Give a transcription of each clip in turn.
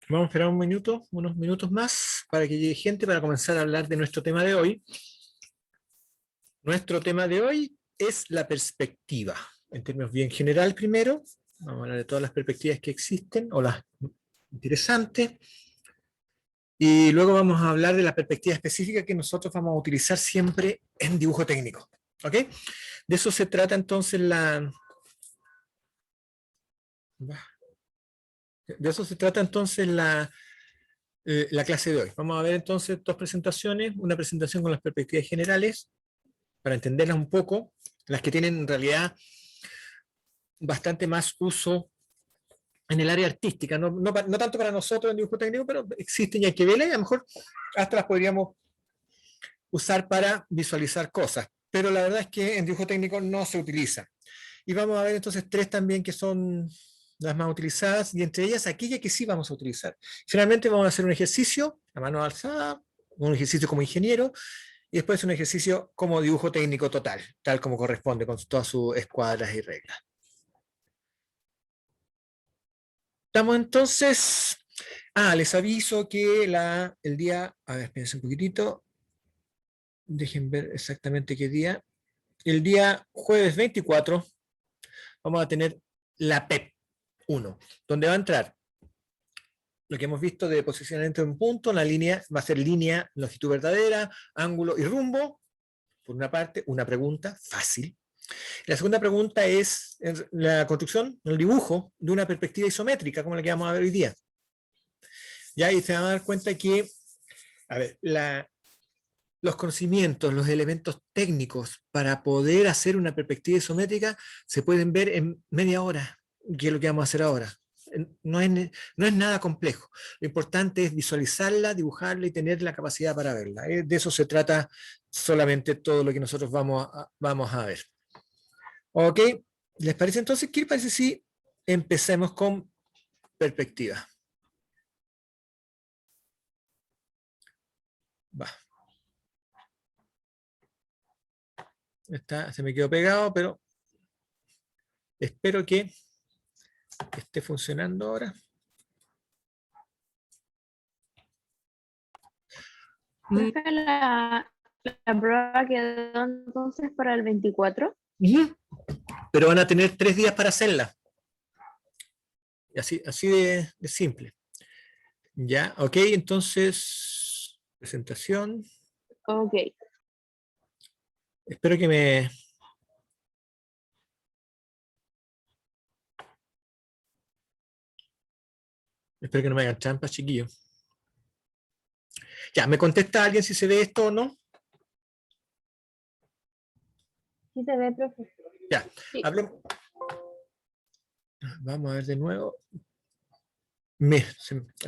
Vamos a esperar un minuto, unos minutos más, para que llegue gente para comenzar a hablar de nuestro tema de hoy. Nuestro tema de hoy es la perspectiva. En términos bien general primero, vamos a hablar de todas las perspectivas que existen, o las interesantes, y luego vamos a hablar de la perspectiva específica que nosotros vamos a utilizar siempre en dibujo técnico. ¿Ok? De eso se trata entonces la clase de hoy. Vamos a ver entonces dos presentaciones, una presentación con las perspectivas generales, para entenderlas un poco, las que tienen en realidad bastante más uso en el área artística, no tanto para nosotros en dibujo técnico, pero existen y hay que verlas, y a lo mejor hasta las podríamos usar para visualizar cosas, pero la verdad es que en dibujo técnico no se utiliza. Y vamos a ver entonces tres también que son las más utilizadas, y entre ellas aquella que sí vamos a utilizar. Finalmente vamos a hacer un ejercicio a mano alzada, un ejercicio como ingeniero, y después un ejercicio como dibujo técnico total, tal como corresponde, con todas sus escuadras y reglas. Estamos entonces... les aviso que el día... A ver, espérense un poquitito. Dejen ver exactamente qué día. El día jueves 24 vamos a tener la PEP 1, donde va a entrar lo que hemos visto de posicionamiento en punto. La línea va a ser línea, longitud verdadera, ángulo y rumbo. Por una parte, una pregunta fácil. La segunda pregunta es la construcción, el dibujo de una perspectiva isométrica, como la que vamos a ver hoy día. Ya ahí se van a dar cuenta que, a ver, los conocimientos, los elementos técnicos para poder hacer una perspectiva isométrica se pueden ver en media hora, que es lo que vamos a hacer ahora. No es nada complejo. Lo importante es visualizarla, dibujarla y tener la capacidad para verla. De eso se trata solamente todo lo que nosotros vamos a ver. ¿Ok? ¿Les parece entonces? ¿Qué les parece si empecemos con perspectiva? Va. Se me quedó pegado, pero espero que esté funcionando ahora. La prueba quedó entonces para el 24. Pero van a tener 3 días para hacerla. Así de simple. Ya, ok, entonces, presentación. Ok. Espero que me... Espero que no me hagan trampas, chiquillos. Ya, ¿me contesta alguien si se ve esto o no? Sí se ve, profesor. Ya, Sí. hablemos. Vamos a ver de nuevo.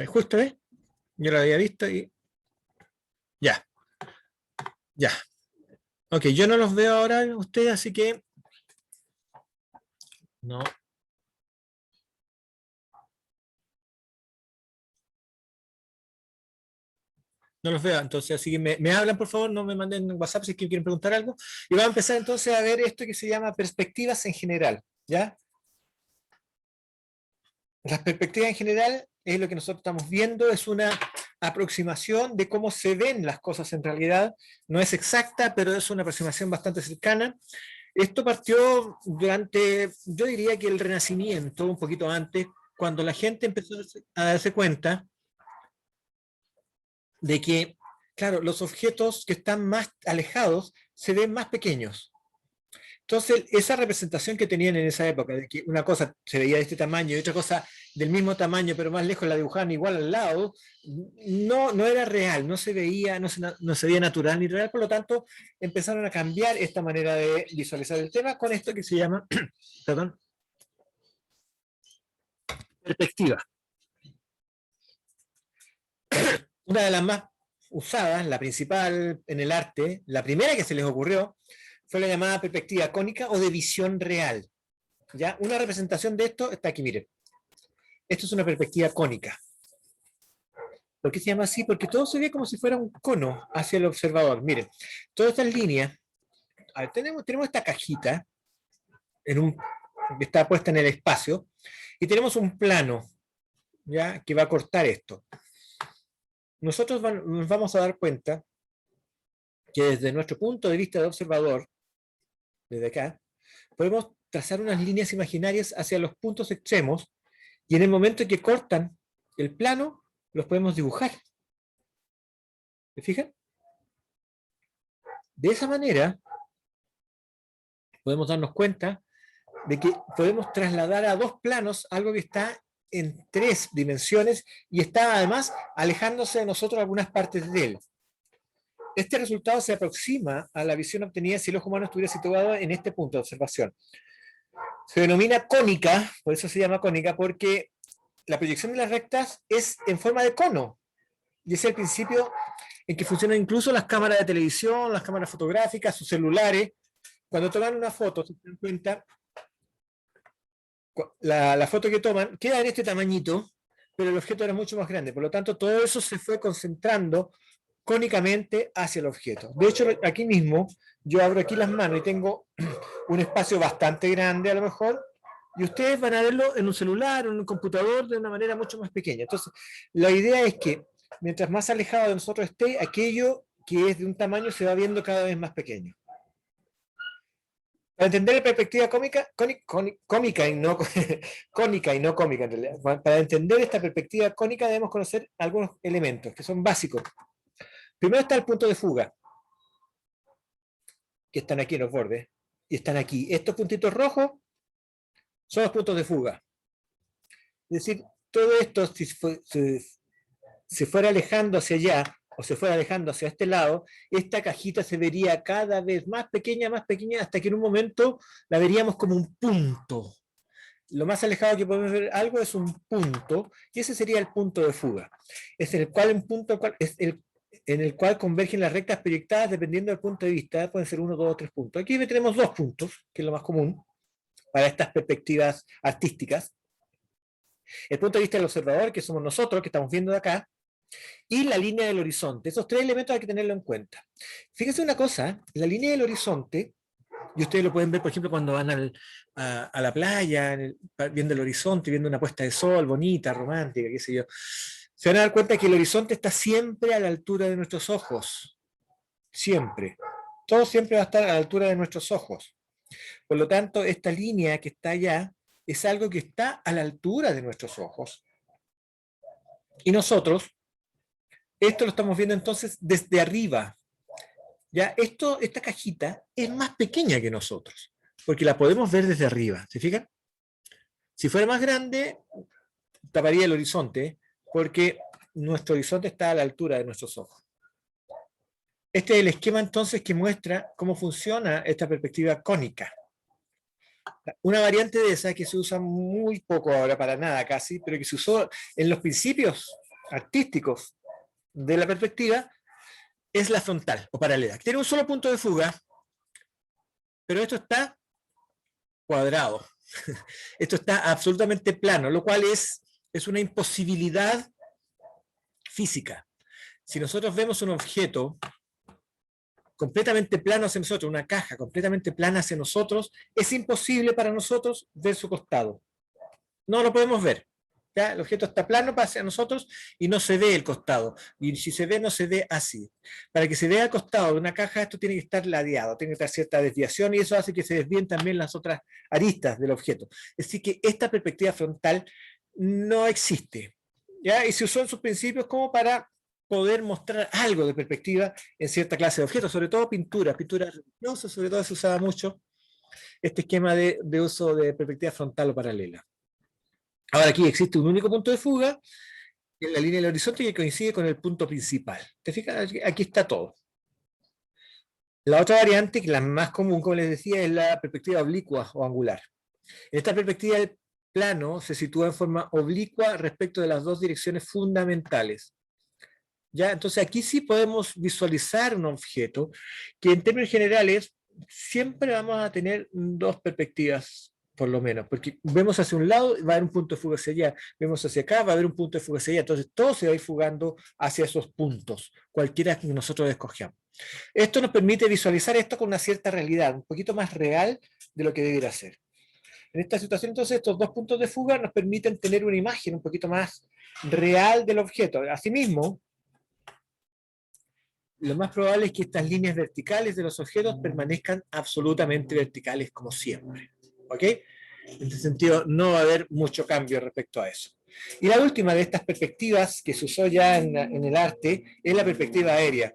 Justo, ¿ves? Yo lo había visto y... Ya, ya. Ok, yo no los veo ahora ustedes, así que... No. No los veo, entonces así que me hablan, por favor, no me manden WhatsApp si es que quieren preguntar algo. Y vamos a empezar entonces a ver esto que se llama perspectivas en general, ¿ya? Las perspectivas en general es lo que nosotros estamos viendo, es una aproximación de cómo se ven las cosas en realidad. No es exacta, pero es una aproximación bastante cercana. Esto partió durante, yo diría que el Renacimiento, un poquito antes, cuando la gente empezó a darse cuenta de que, claro, los objetos que están más alejados se ven más pequeños. Entonces, esa representación que tenían en esa época, de que una cosa se veía de este tamaño y otra cosa del mismo tamaño, pero más lejos la dibujaban igual al lado, no era real, no se veía, no se veía natural ni real, por lo tanto, empezaron a cambiar esta manera de visualizar el tema con esto que se llama, perdón, perspectiva. Una de las más usadas, la principal en el arte, la primera que se les ocurrió, fue la llamada perspectiva cónica o de visión real. ¿Ya? Una representación de esto está aquí, miren. Esto es una perspectiva cónica. ¿Por qué se llama así? Porque todo se ve como si fuera un cono hacia el observador. Miren, todas estas líneas, a ver, tenemos esta cajita que está puesta en el espacio, y tenemos un plano ¿ya? Que va a cortar esto. Nosotros nos vamos a dar cuenta que desde nuestro punto de vista de observador, desde acá, podemos trazar unas líneas imaginarias hacia los puntos extremos y en el momento en que cortan el plano, los podemos dibujar. ¿Se fijan? De esa manera, podemos darnos cuenta de que podemos trasladar a dos planos algo que está en 3 dimensiones y está además alejándose de nosotros algunas partes de él. Este resultado se aproxima a la visión obtenida si el ojo humano estuviera situado en este punto de observación. Se denomina cónica, por eso se llama cónica, porque la proyección de las rectas es en forma de cono. Y ese es el principio en que funcionan incluso las cámaras de televisión, las cámaras fotográficas, sus celulares. Cuando toman una foto, se dan cuenta, la foto que toman queda en este tamañito, pero el objeto era mucho más grande. Por lo tanto, todo eso se fue concentrando cónicamente hacia el objeto. De hecho, aquí mismo, yo abro aquí las manos y tengo un espacio bastante grande a lo mejor, y ustedes van a verlo en un celular o en un computador de una manera mucho más pequeña. Entonces, la idea es que mientras más alejado de nosotros esté, aquello que es de un tamaño se va viendo cada vez más pequeño. Para entender la perspectiva cómica y no cónica y no cómica en realidad, para entender esta perspectiva cónica debemos conocer algunos elementos que son básicos. Primero está el punto de fuga, que están aquí en los bordes, y están aquí. Estos puntitos rojos son los puntos de fuga. Es decir, todo esto, si se fuera alejando hacia allá, o se fuera alejando hacia este lado, esta cajita se vería cada vez más pequeña, hasta que en un momento la veríamos como un punto. Lo más alejado que podemos ver algo es un punto, y ese sería el punto de fuga. Es en el cual en el cual convergen las rectas proyectadas dependiendo del punto de vista, pueden ser 1, 2 o 3 puntos. Aquí tenemos 2 puntos, que es lo más común para estas perspectivas artísticas. El punto de vista del observador, que somos nosotros, que estamos viendo de acá, y la línea del horizonte. Esos 3 elementos hay que tenerlo en cuenta. Fíjense una cosa, la línea del horizonte, y ustedes lo pueden ver, por ejemplo, cuando van a la playa, viendo el horizonte, viendo una puesta de sol bonita, romántica, qué sé yo, se van a dar cuenta que el horizonte está siempre a la altura de nuestros ojos. Siempre. Todo siempre va a estar a la altura de nuestros ojos. Por lo tanto, esta línea que está allá es algo que está a la altura de nuestros ojos. Y nosotros, esto lo estamos viendo entonces desde arriba. Ya, esta cajita es más pequeña que nosotros, porque la podemos ver desde arriba. ¿Se fijan? Si fuera más grande, taparía el horizonte, porque nuestro horizonte está a la altura de nuestros ojos. Este es el esquema entonces que muestra cómo funciona esta perspectiva cónica. Una variante de esa que se usa muy poco ahora, para nada casi, pero que se usó en los principios artísticos de la perspectiva, es la frontal o paralela. Tiene un solo punto de fuga, pero esto está cuadrado. Esto está absolutamente plano, lo cual es una imposibilidad física. Si nosotros vemos un objeto completamente plano hacia nosotros, una caja completamente plana hacia nosotros, es imposible para nosotros ver su costado. No lo podemos ver. ¿Ya? El objeto está plano hacia nosotros y no se ve el costado. Y si se ve, no se ve así. Para que se vea el costado de una caja, esto tiene que estar ladeado, tiene que estar cierta desviación y eso hace que se desvíen también las otras aristas del objeto. Es decir, que esta perspectiva frontal no existe. ¿Ya? Y se usó en sus principios como para poder mostrar algo de perspectiva en cierta clase de objetos, sobre todo pintura religiosa, sobre todo se usaba mucho este esquema de uso de perspectiva frontal o paralela. Ahora aquí existe un único punto de fuga en la línea del horizonte que coincide con el punto principal. ¿Te fijas? Aquí está todo. La otra variante, que es la más común, como les decía, es la perspectiva oblicua o angular. En esta perspectiva el plano se sitúa en forma oblicua respecto de las dos direcciones fundamentales. ¿Ya? Entonces aquí sí podemos visualizar un objeto que en términos generales siempre vamos a tener 2 perspectivas por lo menos, porque vemos hacia un lado, va a haber un punto de fuga hacia allá, vemos hacia acá, va a haber un punto de fuga hacia allá, entonces todo se va a ir fugando hacia esos puntos, cualquiera que nosotros escojamos. Esto nos permite visualizar esto con una cierta realidad, un poquito más real de lo que debería ser. En esta situación, entonces, estos 2 puntos de fuga nos permiten tener una imagen un poquito más real del objeto. Asimismo, lo más probable es que estas líneas verticales de los objetos permanezcan absolutamente verticales como siempre. ¿Ok? En este sentido, no va a haber mucho cambio respecto a eso. Y la última de estas perspectivas que se usó ya en el arte es la perspectiva aérea.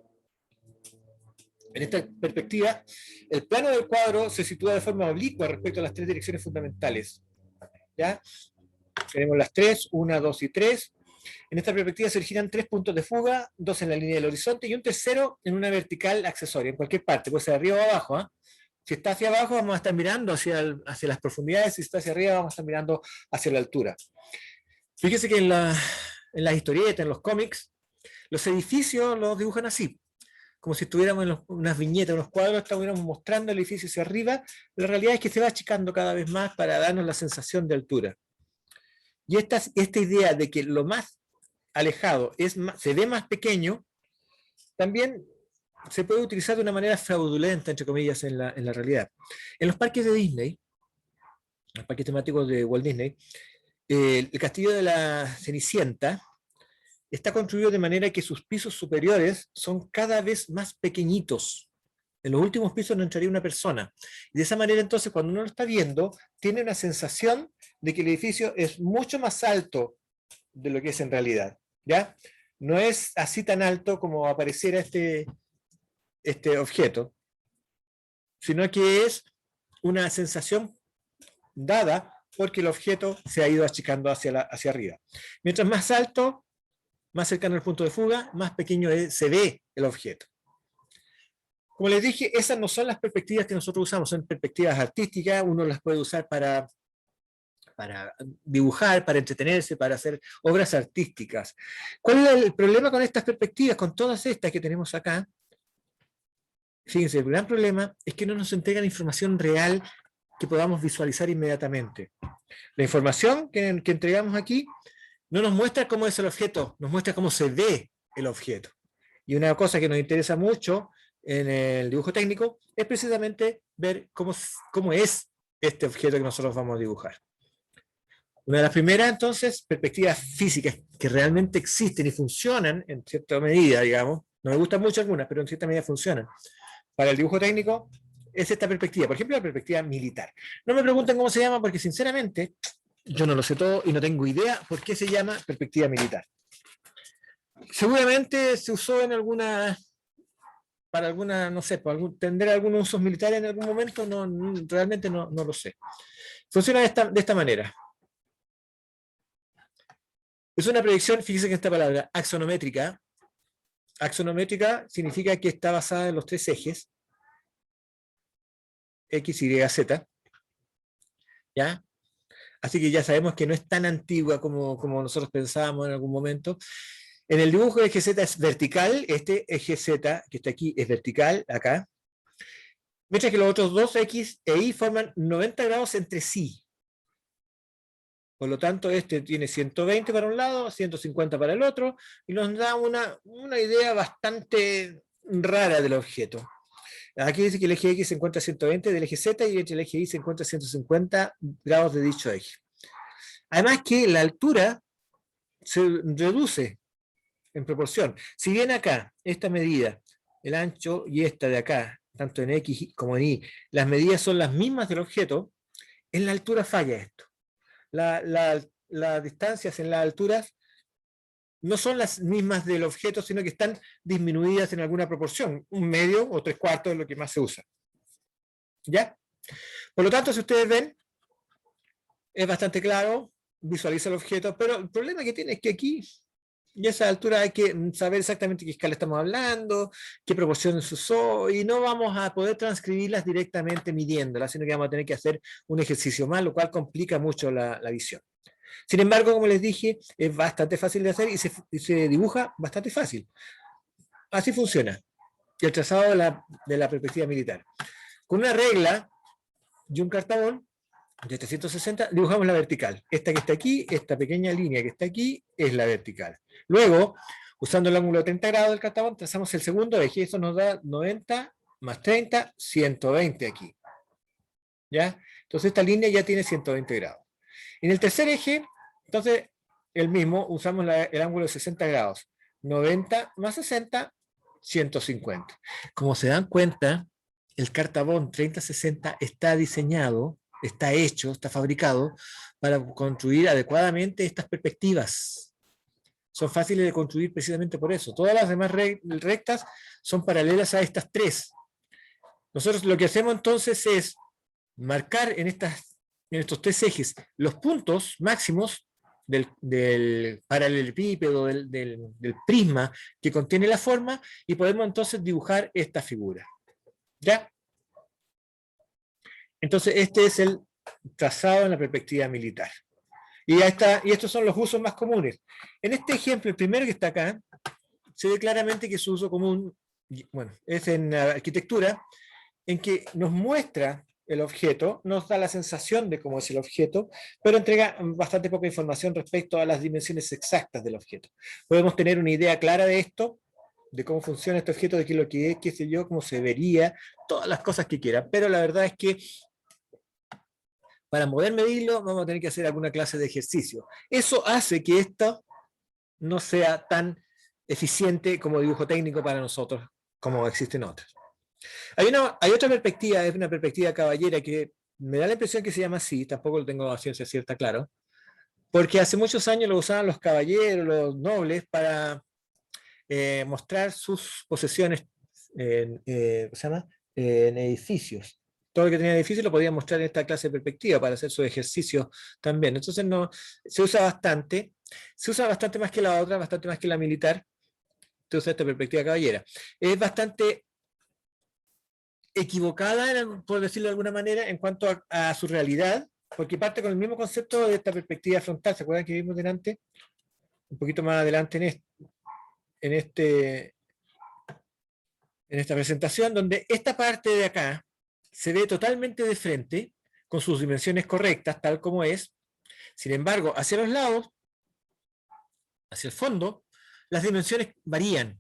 En esta perspectiva, el plano del cuadro se sitúa de forma oblicua respecto a las tres direcciones fundamentales. ¿Ya? Tenemos las tres, 1, 2 y 3. En esta perspectiva se originan 3 puntos de fuga, 2 en la línea del horizonte y un tercero en una vertical accesoria, en cualquier parte, puede ser arriba o abajo. ¿eh? Si está hacia abajo, vamos a estar mirando hacia las profundidades, si está hacia arriba, vamos a estar mirando hacia la altura. Fíjese que en las historietas, en los cómics, los edificios los dibujan así, como si estuviéramos en unas viñetas, unos cuadros, estuviéramos mostrando el edificio hacia arriba. La realidad es que se va achicando cada vez más para darnos la sensación de altura. Y esta idea de que lo más alejado se ve más pequeño, también se puede utilizar de una manera fraudulenta, entre comillas, en la realidad. En los parques de Disney, los parques temáticos de Walt Disney, el castillo de la Cenicienta está construido de manera que sus pisos superiores son cada vez más pequeñitos. En los últimos pisos no entraría una persona. Y de esa manera, entonces, cuando uno lo está viendo, tiene una sensación de que el edificio es mucho más alto de lo que es en realidad. ¿Ya? No es así tan alto como apareciera este objeto, sino que es una sensación dada porque el objeto se ha ido achicando hacia arriba. Mientras más alto, más cercano al punto de fuga, más pequeño se ve el objeto. Como les dije, esas no son las perspectivas que nosotros usamos, son perspectivas artísticas, uno las puede usar para dibujar, para entretenerse, para hacer obras artísticas. ¿Cuál es el problema con estas perspectivas, con todas estas que tenemos acá? Fíjense, el gran problema es que no nos entregan información real que podamos visualizar inmediatamente. La información que entregamos aquí no nos muestra cómo es el objeto, nos muestra cómo se ve el objeto. Y una cosa que nos interesa mucho en el dibujo técnico es precisamente ver cómo es este objeto que nosotros vamos a dibujar. Una de las primeras, entonces, perspectivas físicas que realmente existen y funcionan en cierta medida, digamos, no me gustan mucho algunas, pero en cierta medida funcionan. Para el dibujo técnico es esta perspectiva, por ejemplo, la perspectiva militar. No me pregunten cómo se llama, porque sinceramente yo no lo sé todo y no tengo idea por qué se llama perspectiva militar. Seguramente se usó en para alguna, no sé, tendrá algunos usos militares en algún momento, realmente no lo sé. Funciona de esta manera. Es una predicción, fíjense que esta palabra, axonométrica. Axonométrica significa que está basada en los tres ejes, X, Y, Z. ¿Ya? Así que ya sabemos que no es tan antigua como nosotros pensábamos en algún momento. En el dibujo de eje Z es vertical, este eje Z que está aquí es vertical, acá. Mientras que los otros dos X e Y forman 90 grados entre sí. Por lo tanto, este tiene 120 para un lado, 150 para el otro, y nos da una idea bastante rara del objeto. Aquí dice que el eje X se encuentra a 120 del eje Z y el eje Y se encuentra a 150 grados de dicho eje. Además que la altura se reduce en proporción. Si bien acá, esta medida, el ancho y esta de acá, tanto en X como en Y, las medidas son las mismas del objeto, en la altura falla esto. Las distancias en las alturas no son las mismas del objeto, sino que están disminuidas en alguna proporción, un medio o 3/4 es lo que más se usa. ¿Ya? Por lo tanto, si ustedes ven, es bastante claro, visualiza el objeto, pero el problema que tiene es que aquí, y a esa altura hay que saber exactamente qué escala estamos hablando, qué proporciones se usó, y no vamos a poder transcribirlas directamente midiéndolas, sino que vamos a tener que hacer un ejercicio más, lo cual complica mucho la visión. Sin embargo, como les dije, es bastante fácil de hacer y se dibuja bastante fácil. Así funciona el trazado de la perspectiva militar. Con una regla y un cartabón de 360 dibujamos la vertical. Esta que está aquí, esta pequeña línea que está aquí, es la vertical. Luego, usando el ángulo de 30 grados del cartabón, trazamos el segundo eje. Eso nos da 90 más 30, 120 aquí. ¿Ya? Entonces esta línea ya tiene 120 grados. En el tercer eje, entonces, el mismo, usamos el ángulo de 60 grados. 90 más 60, 150. Como se dan cuenta, el Cartabón 3060 está diseñado, está hecho, está fabricado para construir adecuadamente estas perspectivas. Son fáciles de construir precisamente por eso. Todas las demás rectas son paralelas a estas tres. Nosotros lo que hacemos entonces es marcar en estos tres ejes los puntos máximos del paralelepípedo, del prisma que contiene la forma, y podemos entonces dibujar esta figura. ¿Ya? Entonces este es el trazado en la perspectiva militar. Y estos son los usos más comunes. En este ejemplo, el primero que está acá, se ve claramente que su uso común, bueno, es en arquitectura, en que nos muestra el objeto, nos da la sensación de cómo es el objeto, pero entrega bastante poca información respecto a las dimensiones exactas del objeto. Podemos tener una idea clara de esto, de cómo funciona este objeto, de qué es lo que es, qué sé yo, cómo se vería, todas las cosas que quieran, pero la verdad es que para poder medirlo vamos a tener que hacer alguna clase de ejercicio. Eso hace que esto no sea tan eficiente como dibujo técnico para nosotros, como existen otras. Hay otra perspectiva, es una perspectiva caballera, que me da la impresión que se llama así, tampoco lo tengo a ciencia cierta, claro, porque hace muchos años lo usaban los caballeros, los nobles, para mostrar sus posesiones ¿cómo se llama? En edificios. Todo lo que tenía edificios lo podían mostrar en esta clase de perspectiva para hacer sus ejercicios también. Entonces no, se usa bastante más que la otra, bastante más que la militar. Se usa esta perspectiva caballera. Es bastante equivocada, por decirlo de alguna manera, en cuanto a su realidad, porque parte con el mismo concepto de esta perspectiva frontal. ¿Se acuerdan que vimos delante? Un poquito más adelante en esta presentación, donde esta parte de acá se ve totalmente de frente, con sus dimensiones correctas, tal como es. Sin embargo, hacia los lados, hacia el fondo, las dimensiones varían.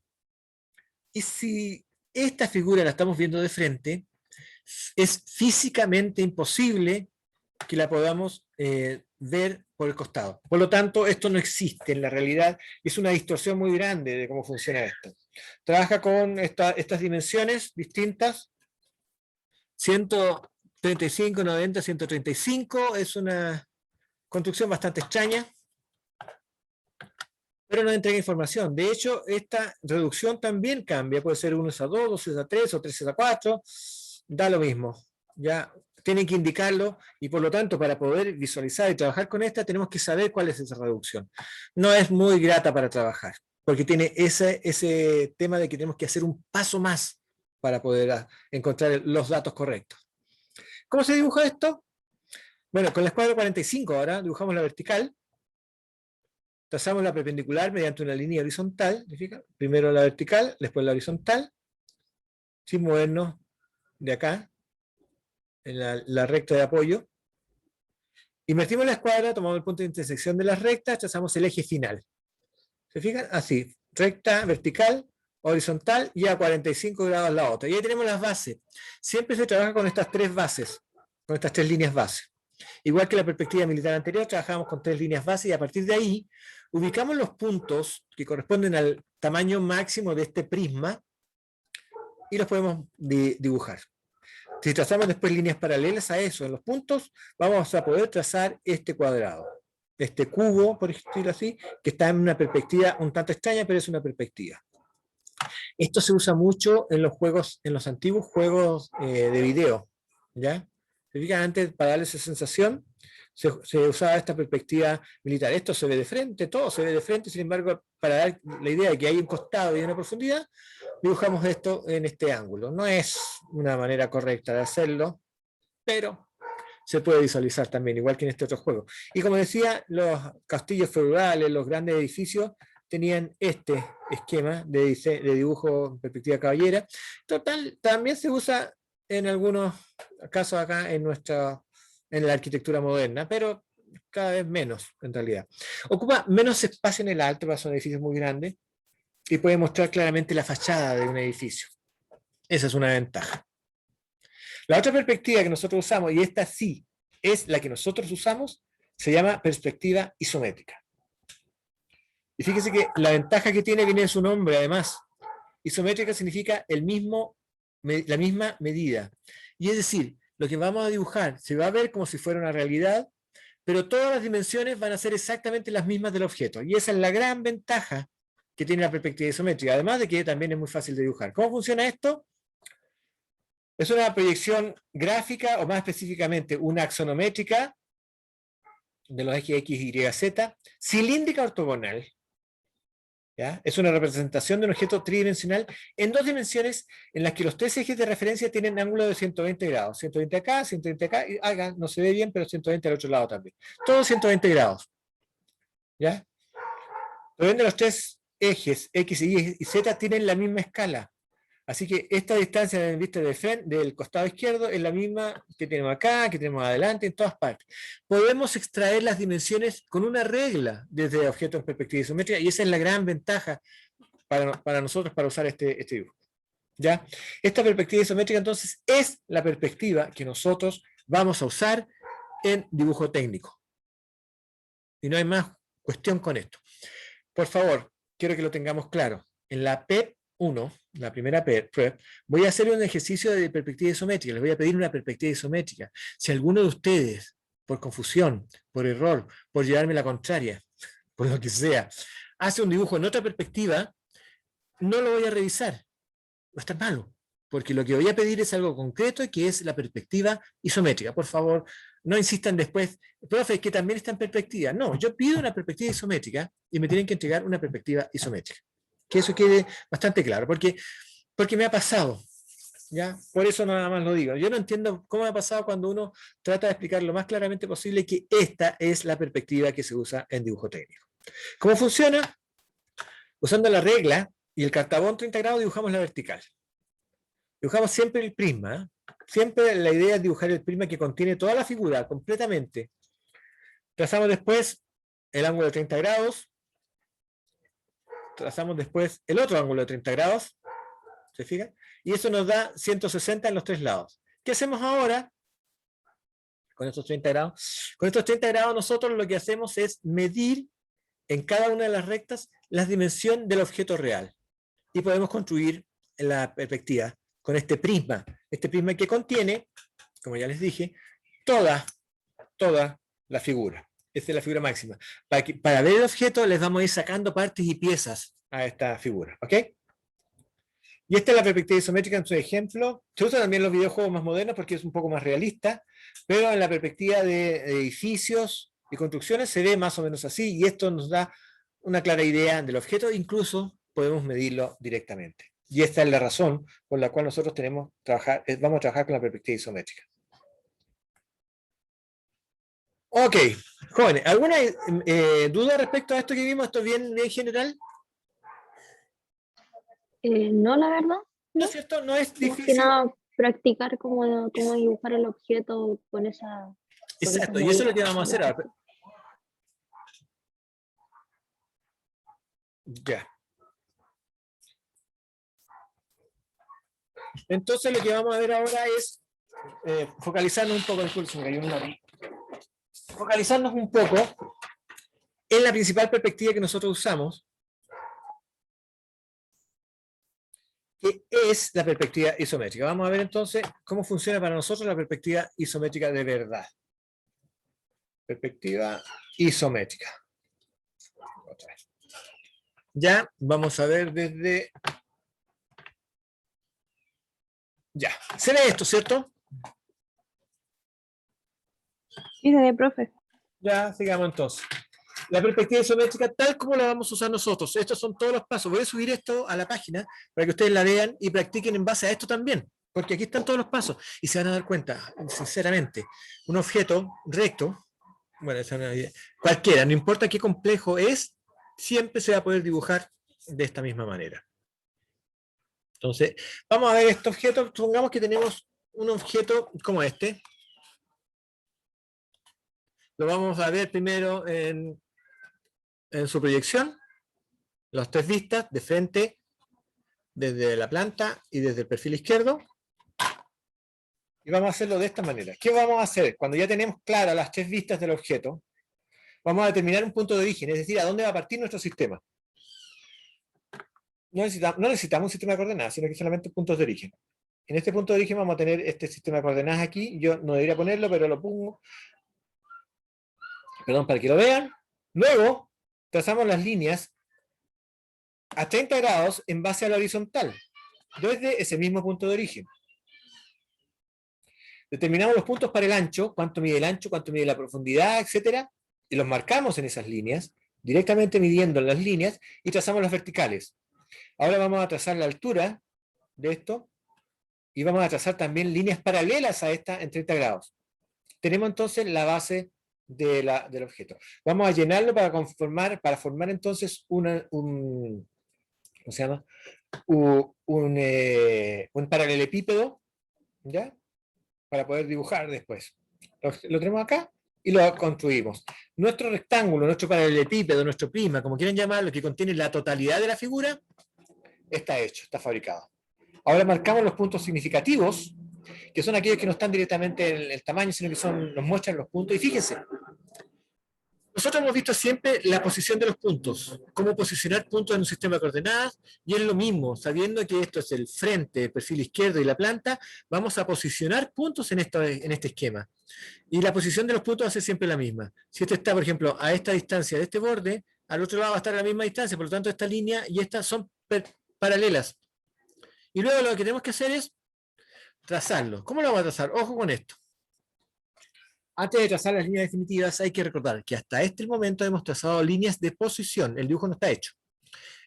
Y si esta figura la estamos viendo de frente, es físicamente imposible que la podamos ver por el costado. Por lo tanto, esto no existe en la realidad, es una distorsión muy grande de cómo funciona esto. Trabaja con estas dimensiones distintas, 135, 90, 135, es una construcción bastante extraña, pero no entrega información. De hecho, esta reducción también cambia, puede ser 1 a 2, 2 a 3 o 3 a 4, da lo mismo. Ya tienen que indicarlo, y por lo tanto, para poder visualizar y trabajar con esta, tenemos que saber cuál es esa reducción. No es muy grata para trabajar, porque tiene ese tema de que tenemos que hacer un paso más para poder encontrar los datos correctos. ¿Cómo se dibuja esto? Bueno, con la escuadra 45 ahora dibujamos la vertical, trazamos la perpendicular mediante una línea horizontal, primero la vertical, después la horizontal, sin movernos de acá, en la recta de apoyo. Invertimos la escuadra, tomamos el punto de intersección de las rectas, trazamos el eje final. ¿Se fijan? Así, recta, vertical, horizontal, y a 45 grados la otra. Y ahí tenemos las bases. Siempre se trabaja con estas tres bases, con estas tres líneas base. Igual que la perspectiva militar anterior, trabajamos con tres líneas base, y a partir de ahí ubicamos los puntos que corresponden al tamaño máximo de este prisma y los podemos dibujar. Si trazamos después líneas paralelas a eso en los puntos, vamos a poder trazar este cuadrado, este cubo, por decirlo así, que está en una perspectiva un tanto extraña, pero es una perspectiva. Esto se usa mucho en los juegos, en los antiguos juegos de video, ¿ya? Antes, para darle esa sensación, se usaba esta perspectiva militar. Esto se ve de frente, todo se ve de frente, sin embargo, para dar la idea de que hay un costado y una profundidad, dibujamos esto en este ángulo. No es una manera correcta de hacerlo, pero se puede visualizar también, igual que en este otro juego. Y como decía, los castillos feudales, los grandes edificios, tenían este esquema de dibujo en perspectiva caballera. Total, también se usa en algunos casos acá en la arquitectura moderna, pero cada vez menos en realidad. Ocupa menos espacio en el alto, porque son edificios muy grandes, y puede mostrar claramente la fachada de un edificio. Esa es una ventaja. La otra perspectiva que nosotros usamos, y esta sí es la que nosotros usamos, se llama perspectiva isométrica. Y fíjese que la ventaja que tiene viene de su nombre, además. Isométrica significa la misma medida. Y es decir, lo que vamos a dibujar se va a ver como si fuera una realidad, pero todas las dimensiones van a ser exactamente las mismas del objeto. Y esa es la gran ventaja que tiene la perspectiva isométrica, además de que también es muy fácil de dibujar. ¿Cómo funciona esto? Es una proyección gráfica, o más específicamente una axonométrica de los ejes X, Y, Z, cilíndrica ortogonal. ¿Ya? Es una representación de un objeto tridimensional en dos dimensiones en las que los tres ejes de referencia tienen ángulo de 120 grados. 120 acá, 120 acá, y no se ve bien, pero 120 al otro lado también. Todos 120 grados. ¿Ya? Pero los tres ejes X, Y y Z tienen la misma escala. Así que esta distancia del costado izquierdo es la misma que tenemos acá, que tenemos adelante, en todas partes. Podemos extraer las dimensiones con una regla desde objetos en perspectiva isométrica, y esa es la gran ventaja para nosotros para usar este dibujo. ¿Ya? Esta perspectiva isométrica entonces es la perspectiva que nosotros vamos a usar en dibujo técnico. Y no hay más cuestión con esto. Por favor, quiero que lo tengamos claro. En la PEP 1, la primera PEP, voy a hacer un ejercicio de perspectiva isométrica. Les voy a pedir una perspectiva isométrica. Si alguno de ustedes, por confusión, por error, por llevarme la contraria, por lo que sea, hace un dibujo en otra perspectiva, no lo voy a revisar. Va a estar malo, porque lo que voy a pedir es algo concreto, que es la perspectiva isométrica. Por favor, no insistan después, profe, que también está en perspectiva. No, yo pido una perspectiva isométrica y me tienen que entregar una perspectiva isométrica. Que eso quede bastante claro, porque me ha pasado. ¿Ya? Por eso nada más lo digo. Yo no entiendo cómo me ha pasado cuando uno trata de explicar lo más claramente posible que esta es la perspectiva que se usa en dibujo técnico. ¿Cómo funciona? Usando la regla y el cartabón 30 grados dibujamos la vertical. Dibujamos siempre el prisma. Siempre la idea es dibujar el prisma que contiene toda la figura completamente. Trazamos después el ángulo de 30 grados. Trazamos después el otro ángulo de 30 grados. ¿Se fijan? Y eso nos da 160 en los tres lados. ¿Qué hacemos ahora con estos 30 grados? Con estos 30 grados nosotros lo que hacemos es medir en cada una de las rectas la dimensión del objeto real. Y podemos construir la perspectiva con este prisma que contiene, como ya les dije, toda la figura. Esta es la figura máxima. Para ver el objeto les vamos a ir sacando partes y piezas a esta figura. ¿Ok? Y esta es la perspectiva isométrica en su ejemplo. Se usa también en los videojuegos más modernos porque es un poco más realista, pero en la perspectiva de edificios y construcciones se ve más o menos así, y esto nos da una clara idea del objeto, incluso podemos medirlo directamente. Y esta es la razón por la cual nosotros vamos a trabajar con la perspectiva isométrica. Ok, jóvenes, ¿alguna duda respecto a esto que vimos? ¿Esto es bien general? No, la verdad. ¿No es cierto? No es Más que difícil. nada practicar cómo dibujar el objeto con esa. Exacto, y eso es lo que vamos a hacer ahora. Ya. Entonces lo que vamos a ver ahora es focalizarnos un poco, focalizarnos un poco en la principal perspectiva que nosotros usamos, que es la perspectiva isométrica. Vamos a ver entonces cómo funciona para nosotros la perspectiva isométrica de verdad. Perspectiva isométrica. Otra vez. Ya, vamos a ver desde... Ya, se ve esto, ¿cierto? Sí, de profe. Ya, sigamos entonces. La perspectiva isométrica tal como la vamos a usar nosotros. Estos son todos los pasos. Voy a subir esto a la página para que ustedes la vean y practiquen en base a esto también, porque aquí están todos los pasos y se van a dar cuenta, sinceramente, un objeto recto, bueno, esa es una idea, cualquiera, no importa qué complejo es, siempre se va a poder dibujar de esta misma manera. Entonces, vamos a ver este objeto. Supongamos que tenemos un objeto como este. Lo vamos a ver primero en su proyección, las tres vistas, de frente, desde la planta y desde el perfil izquierdo. Y vamos a hacerlo de esta manera. ¿Qué vamos a hacer? Cuando ya tenemos claras las tres vistas del objeto, vamos a determinar un punto de origen, es decir, a dónde va a partir nuestro sistema. no necesitamos un sistema de coordenadas, sino que solamente puntos de origen. En este punto de origen vamos a tener este sistema de coordenadas aquí. Yo no debería ponerlo, pero lo pongo. Perdón, para que lo vean. Luego, trazamos las líneas a 30 grados en base a la horizontal, desde ese mismo punto de origen. Determinamos los puntos para el ancho, cuánto mide el ancho, cuánto mide la profundidad, etcétera, y los marcamos en esas líneas, directamente midiendo las líneas, y trazamos las verticales. Ahora vamos a trazar la altura de esto, y vamos a trazar también líneas paralelas a esta en 30 grados. Tenemos entonces la base del objeto. Vamos a llenarlo para formar entonces ¿cómo se llama? Un paralelepípedo, ¿ya? Para poder dibujar después. Lo tenemos acá y lo construimos. Nuestro rectángulo, nuestro paralelepípedo, nuestro prisma, como quieran llamarlo, que contiene la totalidad de la figura, está hecho, está fabricado. Ahora marcamos los puntos significativos, que son aquellos que no están directamente en el tamaño, sino que nos muestran los puntos. Y fíjense, nosotros hemos visto siempre la posición de los puntos, cómo posicionar puntos en un sistema de coordenadas, y es lo mismo, sabiendo que esto es el frente, el perfil izquierdo y la planta, vamos a posicionar puntos en este esquema. Y la posición de los puntos va a ser siempre la misma. Si este está, por ejemplo, a esta distancia de este borde, al otro lado va a estar a la misma distancia, por lo tanto esta línea y esta son paralelas. Y luego lo que tenemos que hacer es trazarlo. ¿Cómo lo vamos a trazar? Ojo con esto. Antes de trazar las líneas definitivas hay que recordar que hasta este momento hemos trazado líneas de posición, el dibujo no está hecho.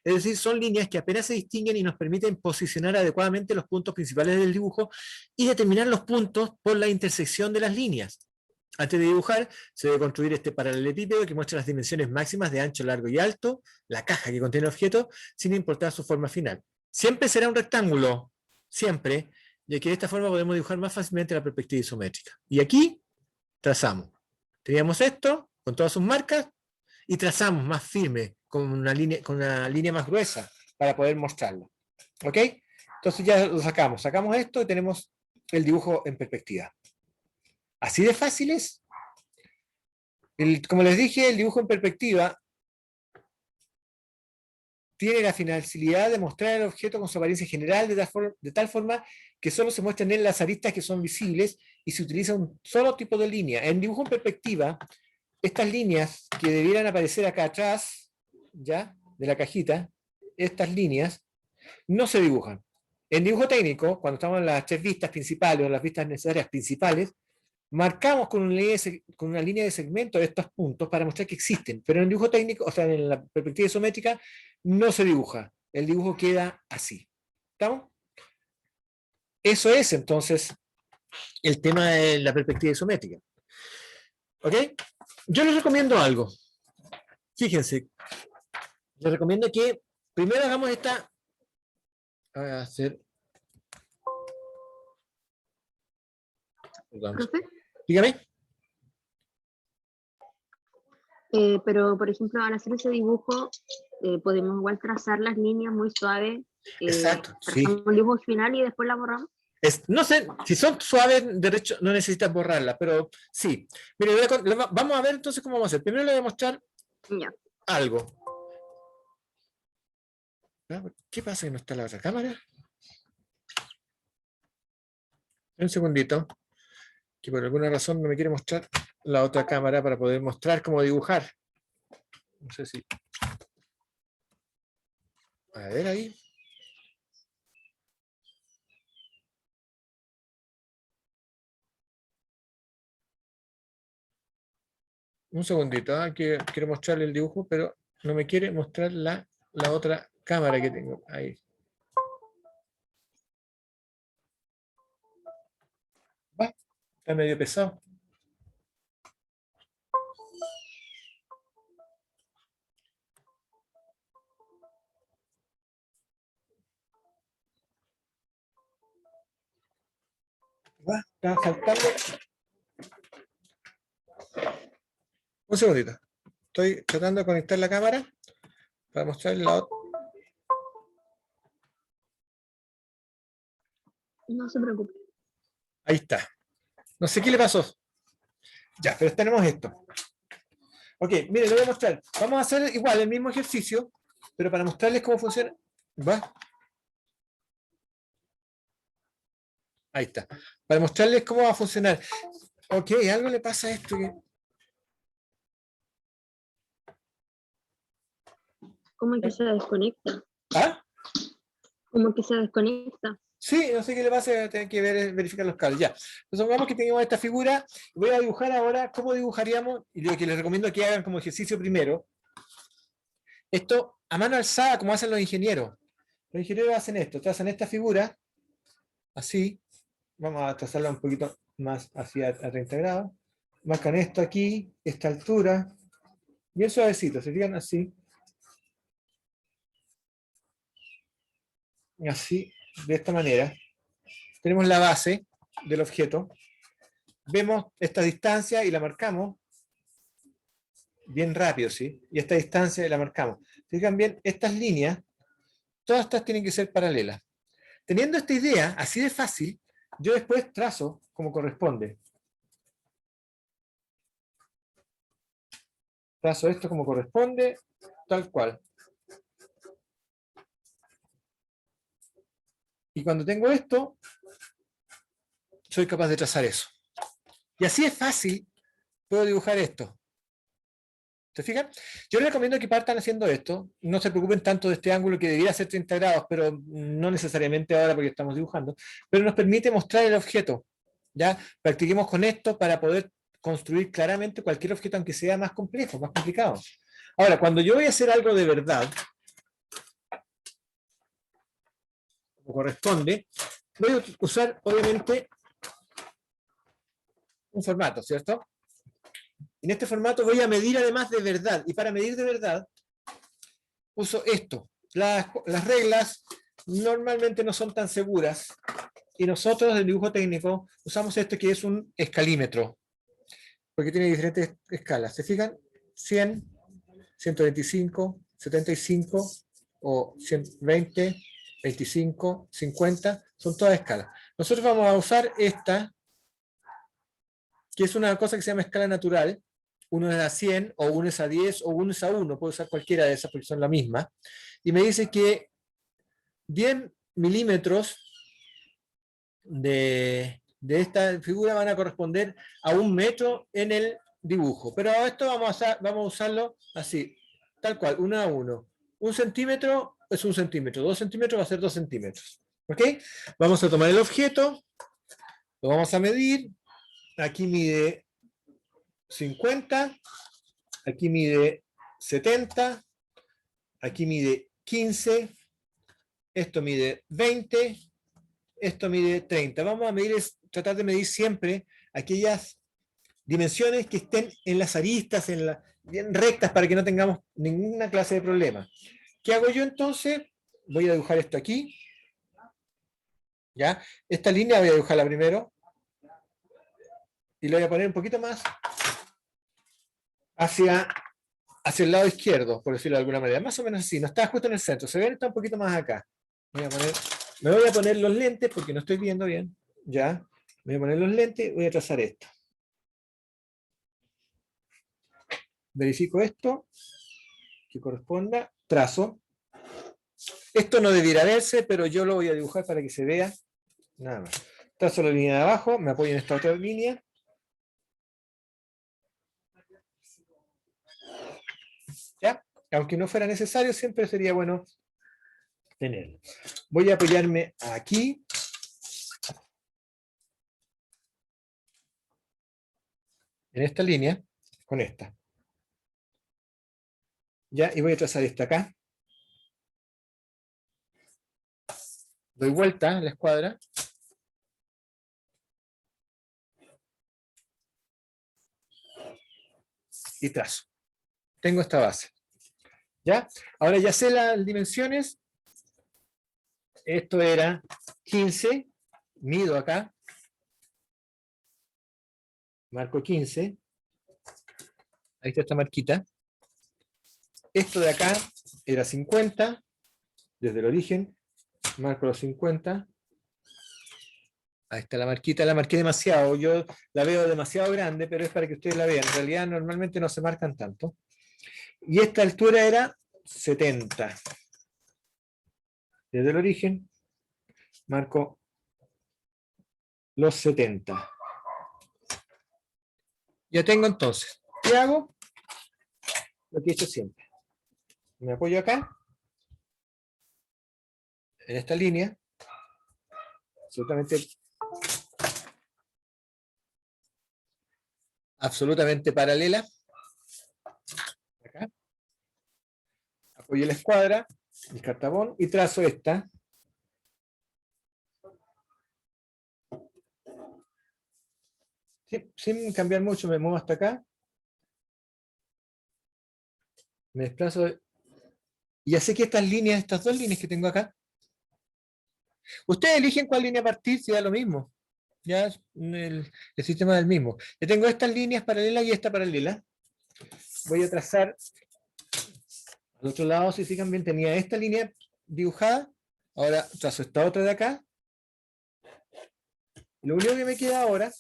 Es decir, son líneas que apenas se distinguen y nos permiten posicionar adecuadamente los puntos principales del dibujo y determinar los puntos por la intersección de las líneas. Antes de dibujar, se debe construir este paralelepípedo que muestra las dimensiones máximas de ancho, largo y alto, la caja que contiene el objeto, sin importar su forma final. Siempre será un rectángulo, siempre, ya que de esta forma podemos dibujar más fácilmente la perspectiva isométrica. Y aquí trazamos. Teníamos esto, con todas sus marcas, y trazamos más firme, con una línea más gruesa, para poder mostrarlo. ¿Ok? Entonces ya lo sacamos. Sacamos esto y tenemos el dibujo en perspectiva. Así de fácil es. Como les dije, el dibujo en perspectiva tiene la finalidad de mostrar el objeto con su apariencia general de tal forma que solo se muestran en las aristas que son visibles y se utiliza un solo tipo de línea. En dibujo en perspectiva, estas líneas que debieran aparecer acá atrás, ya, de la cajita, estas líneas, no se dibujan. En dibujo técnico, cuando estamos en las tres vistas principales o las vistas necesarias principales, marcamos con una línea de segmento estos puntos para mostrar que existen, pero en el dibujo técnico, o sea, en la perspectiva isométrica, no se dibuja. El dibujo queda así. ¿Estamos? Eso es, entonces, el tema de la perspectiva isométrica. ¿Ok? Yo les recomiendo algo. Fíjense, les recomiendo que primero hagamos esta... Voy a hacer... ¿Profe? Dígame. Pero, por ejemplo, al hacer ese dibujo, podemos igual trazar las líneas muy suaves. Exacto, trazamos sí. el dibujo final y después la borramos. No sé, si son suaves, de hecho, no necesitas borrarlas, pero sí. Mire, vamos a ver entonces cómo vamos a hacer. Primero le voy a mostrar algo. ¿Qué pasa que no está la otra cámara? Un segundito, que por alguna razón no me quiere mostrar la otra cámara para poder mostrar cómo dibujar. No sé si... A ver ahí. Un segundito, que quiero mostrarle el dibujo, pero no me quiere mostrar la otra cámara que tengo ahí. Va, está medio pesado. Va, está faltando. Un segundito. Estoy tratando de conectar la cámara para mostrar la otra. No se preocupe. Ahí está. No sé qué le pasó. Ya, pero tenemos esto. Ok, mire, lo voy a mostrar. Vamos a hacer igual el mismo ejercicio, pero para mostrarles cómo funciona. ¿Va? Ahí está. Para mostrarles cómo va a funcionar. Ok, algo le pasa a esto que... Como que se desconecta. ¿Ah? Como que se desconecta. Sí, no sé qué le pasa, tengo que verificar los cables. Ya. Entonces, supongamos que tenemos esta figura. Voy a dibujar ahora cómo dibujaríamos, y lo que les recomiendo que hagan como ejercicio primero. Esto a mano alzada, como hacen los ingenieros. Los ingenieros hacen esto, trazan esta figura, así. Vamos a trazarla un poquito más hacia a 30 grados. Marcan esto aquí, esta altura. Bien suavecito, se fijan así. Así, de esta manera. Tenemos la base del objeto. Vemos esta distancia y la marcamos. Bien rápido, ¿sí? Y esta distancia la marcamos. Fijan bien, estas líneas, todas estas tienen que ser paralelas. Teniendo esta idea, así de fácil, yo después trazo como corresponde. Trazo esto como corresponde, tal cual. Y cuando tengo esto, soy capaz de trazar eso. Y así es fácil, puedo dibujar esto. ¿Se fijan? Yo les recomiendo que partan haciendo esto. No se preocupen tanto de este ángulo que debería ser 30 grados, pero no necesariamente ahora porque estamos dibujando. Pero nos permite mostrar el objeto. ¿Ya? Practiquemos con esto para poder construir claramente cualquier objeto, aunque sea más complejo, más complicado. Ahora, cuando yo voy a hacer algo de verdad, como corresponde, voy a usar, obviamente, un formato, ¿cierto? En este formato voy a medir además de verdad. Y para medir de verdad, uso esto. Las reglas normalmente no son tan seguras. Y nosotros, en el dibujo técnico, usamos este que es un escalímetro. Porque tiene diferentes escalas. ¿Se fijan? 100, 125, 75 o 120, 25, 50. Son todas escalas. Nosotros vamos a usar esta, que es una cosa que se llama escala natural. 1 es a 100, o 1 es a 10, o 1 es a 1. Puedo usar cualquiera de esas porque son la misma. Y me dice que 10 milímetros de esta figura van a corresponder a 1 metro en el dibujo. Pero esto vamos a usarlo así, tal cual, 1 a 1. 1 centímetro es 1 centímetro. 2 centímetros va a ser 2 centímetros. ¿Ok? Vamos a tomar el objeto, lo vamos a medir. Aquí mide 50, aquí mide 70, aquí mide 15, esto mide 20, esto mide 30. Vamos a medir, tratar de medir siempre aquellas dimensiones que estén en las aristas, bien rectas, para que no tengamos ninguna clase de problema. ¿Qué hago yo entonces? Voy a dibujar esto aquí. ¿Ya? Esta línea voy a dibujarla primero. Y lo voy a poner un poquito más hacia el lado izquierdo, por decirlo de alguna manera. Más o menos así. No está justo en el centro. Se ve, está un poquito más acá. Me voy a poner los lentes porque no estoy viendo bien. Ya. Me voy a poner los lentes. Voy a trazar esto. Verifico esto. Que corresponda. Trazo. Esto no debiera verse, pero yo lo voy a dibujar para que se vea. Nada más. Trazo la línea de abajo. Me apoyo en esta otra línea. ¿Ya? Aunque no fuera necesario, siempre sería bueno tenerlo. Voy a apoyarme aquí. En esta línea, con esta. ¿Ya? Y voy a trazar esta acá. Doy vuelta a la escuadra. Y trazo. Tengo esta base. ¿Ya? Ahora ya sé las dimensiones. Esto era 15. Mido acá. Marco 15. Ahí está esta marquita. Esto de acá era 50. Desde el origen. Marco los 50. Ahí está la marquita. La marqué demasiado. Yo la veo demasiado grande, pero es para que ustedes la vean. En realidad normalmente no se marcan tanto. Y esta altura era 70. Desde el origen, marco los 70. Ya tengo entonces. ¿Qué hago? Lo que he hecho siempre. Me apoyo acá, en esta línea, absolutamente paralela. Acá. Apoyo la escuadra, el cartabón, y trazo esta. Sin cambiar mucho, me muevo hasta acá. Me desplazo. Y ya sé que estas líneas, estas dos líneas que tengo acá, ustedes eligen cuál línea partir, si da lo mismo. Ya el sistema es el mismo. Yo tengo estas líneas paralelas y esta paralela. Voy a trazar al otro lado, si fijan bien, tenía esta línea dibujada. Ahora trazo esta otra de acá. Lo único que me queda ahora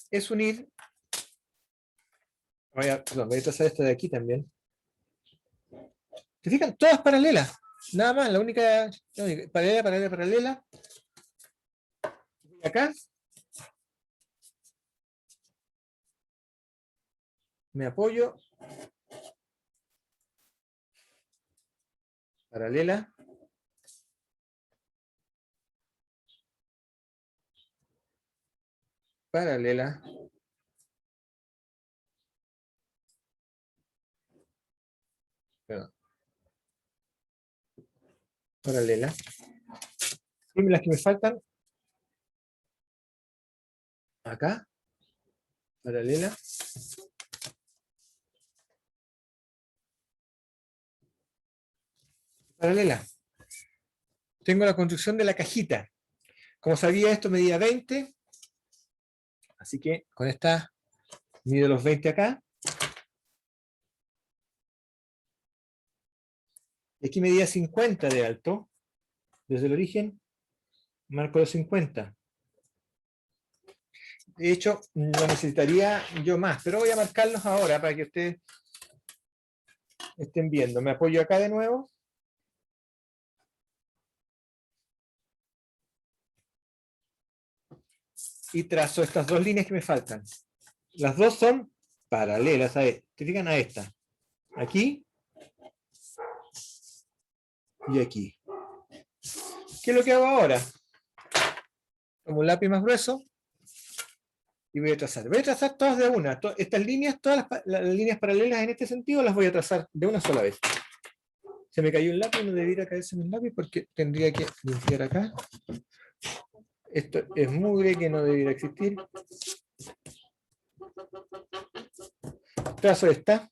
es unir. Voy a trazar esta de aquí también. ¿Se fijan? Todas paralelas. Nada más, la única paralela, paralela, paralela. Acá. Me apoyo. Paralela. Paralela. Perdón. Paralela. Y las que me faltan. Acá. Paralela. Paralela. Tengo la construcción de la cajita. Como sabía, esto medía 20. Así que con esta mido los 20 acá. Y aquí medía 50 de alto. Desde el origen, marco los 50. De hecho, no necesitaría yo más, pero voy a marcarlos ahora para que ustedes estén viendo. Me apoyo acá de nuevo. Y trazo estas dos líneas que me faltan. Las dos son paralelas a esta. ¿Te fijan? A esta. Aquí y aquí. ¿Qué es lo que hago ahora? Tomo un lápiz más grueso y voy a trazar. Voy a trazar todas de una. Estas líneas, todas las líneas paralelas en este sentido, las voy a trazar de una sola vez. Se me cayó un lápiz, no debiera caerse en el lápiz porque tendría que limpiar acá. Esto es mugre que no debiera existir. Trazo esta.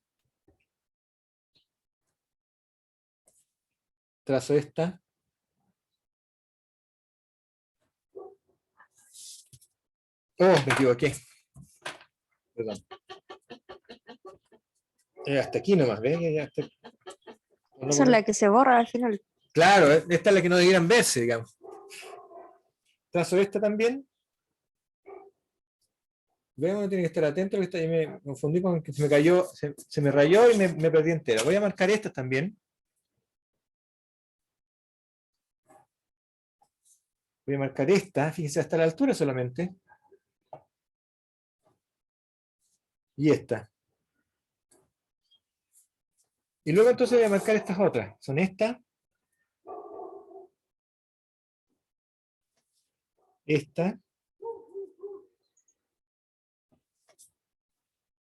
Trazo esta. Oh, me equivoqué. Perdón. Hasta aquí nomás, ¿ves? Esa es la que se borra al final. Claro, esta es la que no debieran verse, digamos. Trazo esta también. ¿Ven? Uno tiene que estar atento, que me confundí con que se me cayó, se me rayó y me perdí entera. Voy a marcar estas también. Voy a marcar esta, fíjense, hasta la altura solamente. Y esta. Y luego entonces voy a marcar estas otras. Son esta. Esta.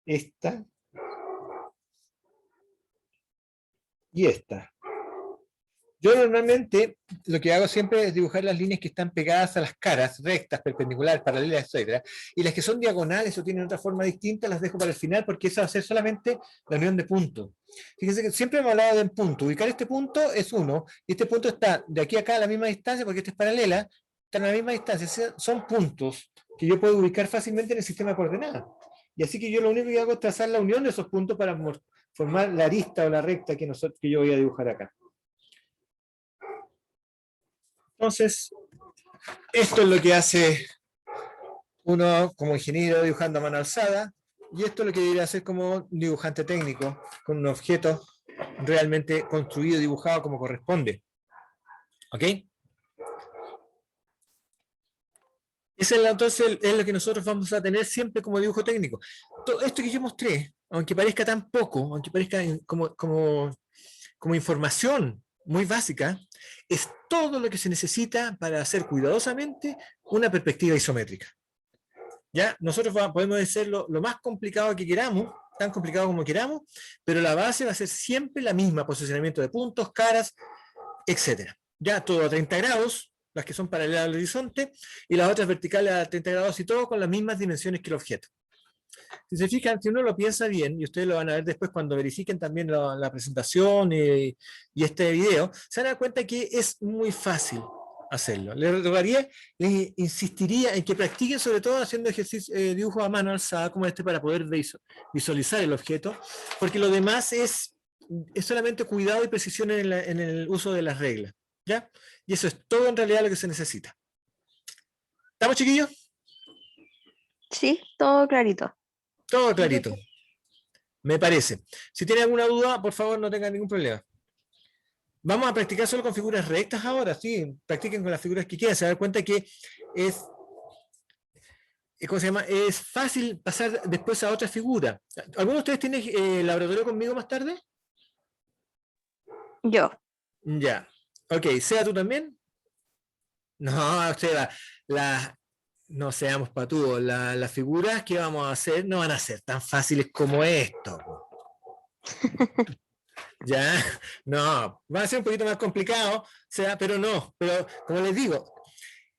Esta. Y esta. Yo normalmente lo que hago siempre es dibujar las líneas que están pegadas a las caras, rectas, perpendiculares, paralelas, etc. Y las que son diagonales o tienen otra forma distinta las dejo para el final porque esa va a ser solamente la unión de puntos. Fíjense que siempre hemos hablado de un punto. Ubicar este punto es 1 y este punto está de aquí a acá a la misma distancia porque esta es paralela, están a la misma distancia. Son puntos que yo puedo ubicar fácilmente en el sistema de coordenadas. Y así que yo lo único que hago es trazar la unión de esos puntos para formar la arista o la recta que yo voy a dibujar acá. Entonces, esto es lo que hace uno como ingeniero dibujando a mano alzada, y esto es lo que debería hacer como dibujante técnico, con un objeto realmente construido y dibujado como corresponde. ¿Ok? Ese es entonces es lo que nosotros vamos a tener siempre como dibujo técnico. Todo esto que yo mostré, aunque parezca tan poco, aunque parezca como información muy básica, es todo lo que se necesita para hacer cuidadosamente una perspectiva isométrica. ¿Ya? Nosotros podemos hacer lo más complicado que queramos, tan complicado como queramos, pero la base va a ser siempre la misma, posicionamiento de puntos, caras, etcétera. Ya todo a 30 grados, las que son paralelas al horizonte, y las otras verticales a 30 grados y todo con las mismas dimensiones que el objeto. Si se fijan, si uno lo piensa bien, y ustedes lo van a ver después cuando verifiquen también la presentación y este video, se van a dar cuenta que es muy fácil hacerlo. Les insistiría en que practiquen sobre todo haciendo ejercicio, dibujos a mano alzada como este para poder visualizar el objeto, porque lo demás es solamente cuidado y precisión en el uso de las reglas. ¿Ya? Y eso es todo en realidad lo que se necesita. ¿Estamos, chiquillos? Sí, todo clarito. Todo clarito. Me parece. Si tienen alguna duda, por favor, no tengan ningún problema. Vamos a practicar solo con figuras rectas ahora, sí. Practiquen con las figuras que quieran. Se dan cuenta que ¿cómo se llama? Es fácil pasar después a otra figura. ¿Alguno de ustedes tiene laboratorio conmigo más tarde? Yo. Ya. Ok, ¿Sea tú también? No, Seba, no seamos patudos. Las figuras que vamos a hacer no van a ser tan fáciles como esto. Ya, no, van a ser un poquito más complicado, pero no, pero como les digo,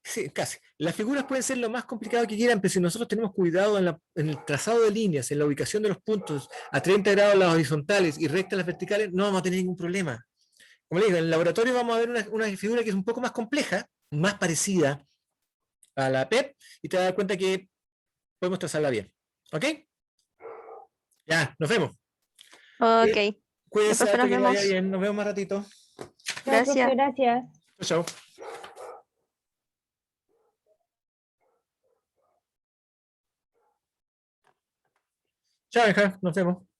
sí, casi. Las figuras pueden ser lo más complicado que quieran, pero si nosotros tenemos cuidado en el trazado de líneas, en la ubicación de los puntos, a 30 grados las horizontales y rectas las verticales, no vamos a tener ningún problema. Como les digo, en el laboratorio vamos a ver una figura que es un poco más compleja, más parecida a la PEP, y te vas a dar cuenta que podemos trazarla bien. ¿Ok? Ya, nos vemos. Ok. Cuídense, Profe, nos que vaya vemos. bien. Nos vemos más ratito. Chao, profe, Gracias. gracias. Chao. Chao, hija. Nos vemos.